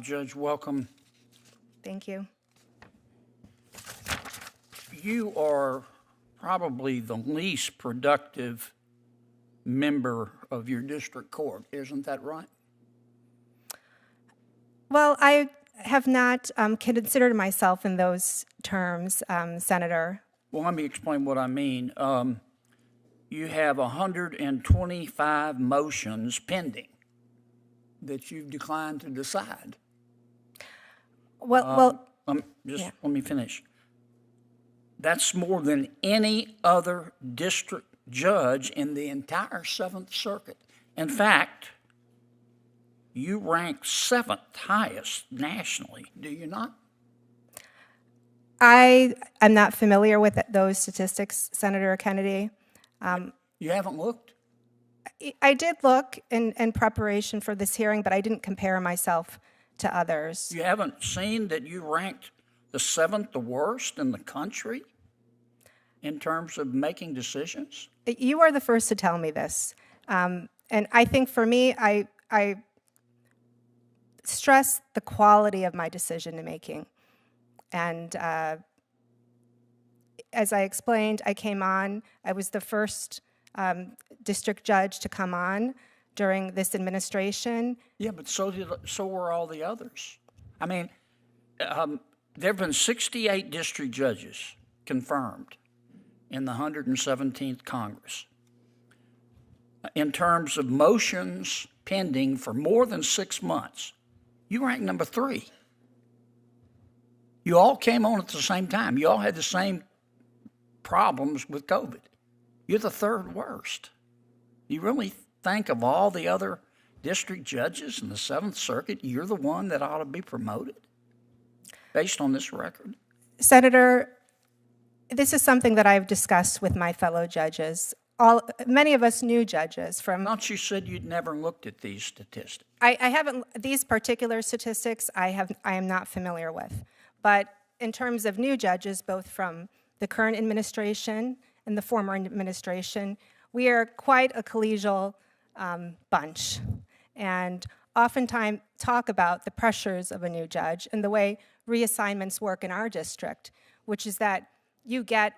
Judge, welcome. Thank you. You are probably the least productive member of your district court, isn't that right? Well, I have not considered myself in those terms, Senator. Well, let me explain what I mean. You have 125 motions pending that you've declined to decide. Let me finish. That's more than any other district judge in the entire Seventh Circuit. In fact, you rank seventh highest nationally, do you not? I am not familiar with those statistics, Senator Kennedy. You haven't looked? I did look in preparation for this hearing, but I didn't compare myself to others. You haven't seen that you ranked the seventh, the worst in the country in terms of making decisions? You are the first to tell me this. And I think for me, I stress the quality of my decision-making. And as I explained, I was the first district judge to come on during this administration. Yeah, but so were all the others. I mean, there have been 68 district judges confirmed in the 117th Congress. In terms of motions pending for more than 6 months, you rank number 3. You all came on at the same time. You all had the same problems with COVID. You're the third worst. You really think of all the other district judges in the Seventh Circuit, you're the one that ought to be promoted based on this record? Senator, this is something that I've discussed with my fellow judges. Many of us new judges from... I thought you said you'd never looked at these statistics. I haven't, these particular statistics I am not familiar with. But in terms of new judges, both from the current administration and the former administration, we are quite a collegial bunch, and oftentimes talk about the pressures of a new judge and the way reassignments work in our district, which is that you get,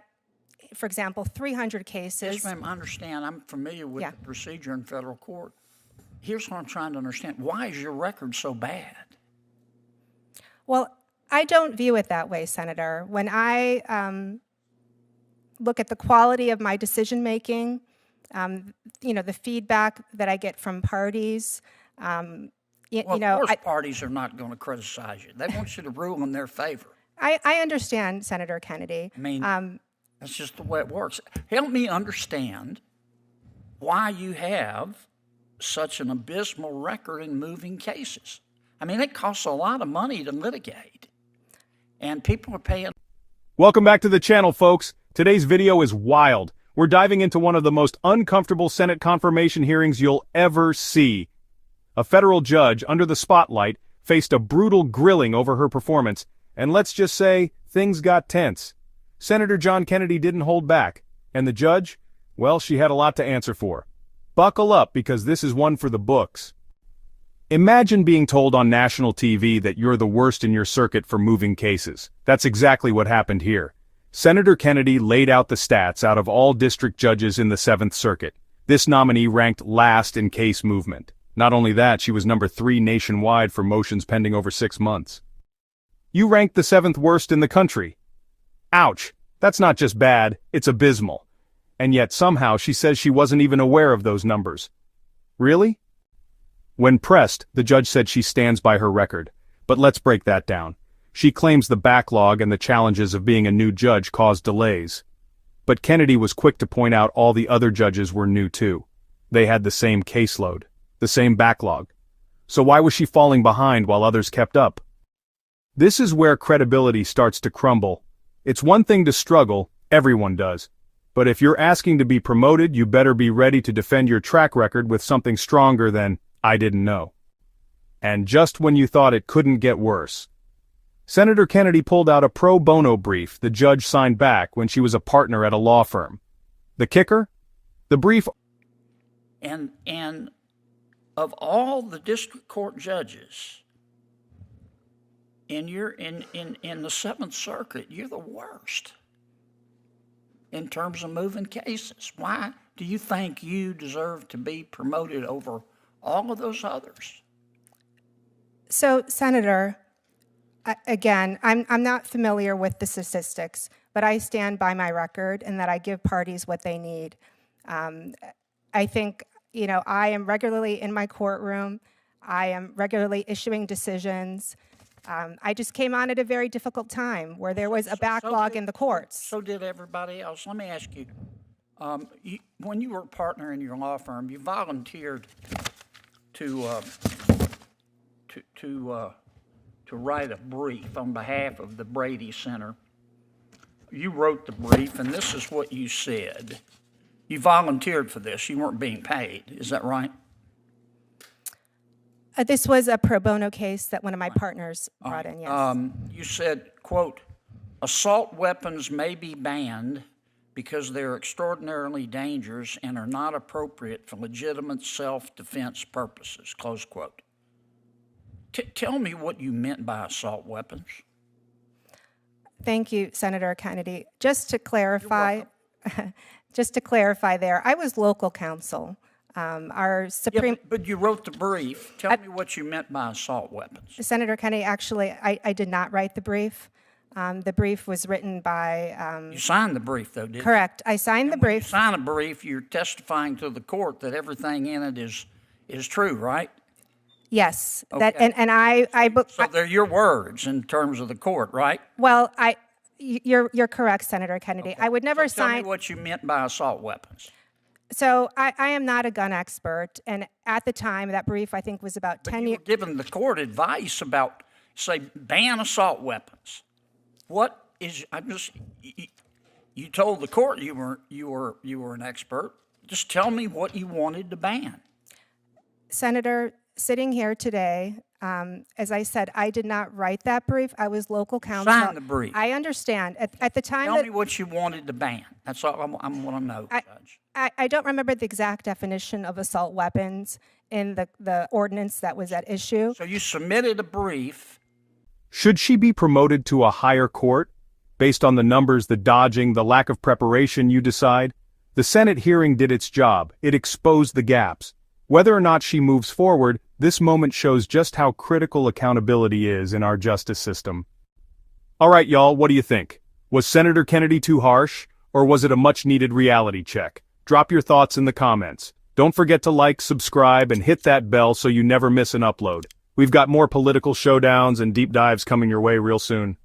for example, 300 cases. Yes, ma'am, I understand. I'm familiar with the procedure in federal court. Here's what I'm trying to understand. Why is your record so bad? Well, I don't view it that way, Senator. When I look at the quality of my decision-making, the feedback that I get from parties, Of course parties are not going to criticize you. They want you to rule in their favor. I understand, Senator Kennedy. I mean, that's just the way it works. Help me understand why you have such an abysmal record in moving cases. I mean, it costs a lot of money to litigate, and people are paying. Welcome back to the channel, folks. Today's video is wild. We're diving into one of the most uncomfortable Senate confirmation hearings you'll ever see. A federal judge, under the spotlight, faced a brutal grilling over her performance, and let's just say, things got tense. Senator John Kennedy didn't hold back, and the judge, well, she had a lot to answer for. Buckle up, because this is one for the books. Imagine being told on national TV that you're the worst in your circuit for moving cases. That's exactly what happened here. Senator Kennedy laid out the stats out of all district judges in the Seventh Circuit. This nominee ranked last in case movement. Not only that, she was number 3 nationwide for motions pending over 6 months. You ranked the 7th worst in the country. Ouch, that's not just bad, it's abysmal. And yet somehow she says she wasn't even aware of those numbers. Really? When pressed, the judge said she stands by her record. But let's break that down. She claims the backlog and the challenges of being a new judge caused delays. But Kennedy was quick to point out all the other judges were new too. They had the same caseload, the same backlog. So why was she falling behind while others kept up? This is where credibility starts to crumble. It's one thing to struggle, everyone does. But if you're asking to be promoted, you better be ready to defend your track record with something stronger than, "I didn't know." And just when you thought it couldn't get worse, Senator Kennedy pulled out a pro bono brief the judge signed back when she was a partner at a law firm. The kicker? The brief... And of all the district court judges you're in the Seventh Circuit, you're the worst in terms of moving cases. Why do you think you deserve to be promoted over all of those others? So, Senator, again, I'm not familiar with the statistics, but I stand by my record and that I give parties what they need. I think, I am regularly in my courtroom. I am regularly issuing decisions. I just came on at a very difficult time where there was a backlog in the courts. So did everybody else. Let me ask you, when you were a partner in your law firm, you volunteered to write a brief on behalf of the Brady Center. You wrote the brief, and this is what you said. You volunteered for this. You weren't being paid. Is that right? This was a pro bono case that one of my partners brought in, yes. You said, quote, assault weapons may be banned because they're extraordinarily dangerous and are not appropriate for legitimate self-defense purposes, close quote. Tell me what you meant by assault weapons. Thank you, Senator Kennedy. Just to clarify there, I was local counsel. Our Supreme... Yeah, but you wrote the brief. Tell me what you meant by assault weapons. Senator Kennedy, actually, I did not write the brief. The brief was written by... You signed the brief, though, didn't you? Correct. I signed the brief. When you sign a brief, you're testifying to the court that everything in it is true, right? Yes. Okay. So they're your words in terms of the court, right? Well, you're correct, Senator Kennedy. Okay. I would never sign... Tell me what you meant by assault weapons. So I am not a gun expert, and at the time, that brief, I think, was about 10 years... But you were giving the court advice about, say, ban assault weapons. What is... You told the court you were an expert. Just tell me what you wanted to ban. Senator, sitting here today, as I said, I did not write that brief. I was local counsel. Sign the brief. I understand. At the time... Tell me what you wanted to ban. That's all I want to know, Judge. I don't remember the exact definition of assault weapons in the ordinance that was at issue. So you submitted a brief. Should she be promoted to a higher court? Based on the numbers, the dodging, the lack of preparation, you decide? The Senate hearing did its job. It exposed the gaps. Whether or not she moves forward, this moment shows just how critical accountability is in our justice system. All right, y'all, what do you think? Was Senator Kennedy too harsh, or was it a much-needed reality check? Drop your thoughts in the comments. Don't forget to like, subscribe, and hit that bell so you never miss an upload. We've got more political showdowns and deep dives coming your way real soon.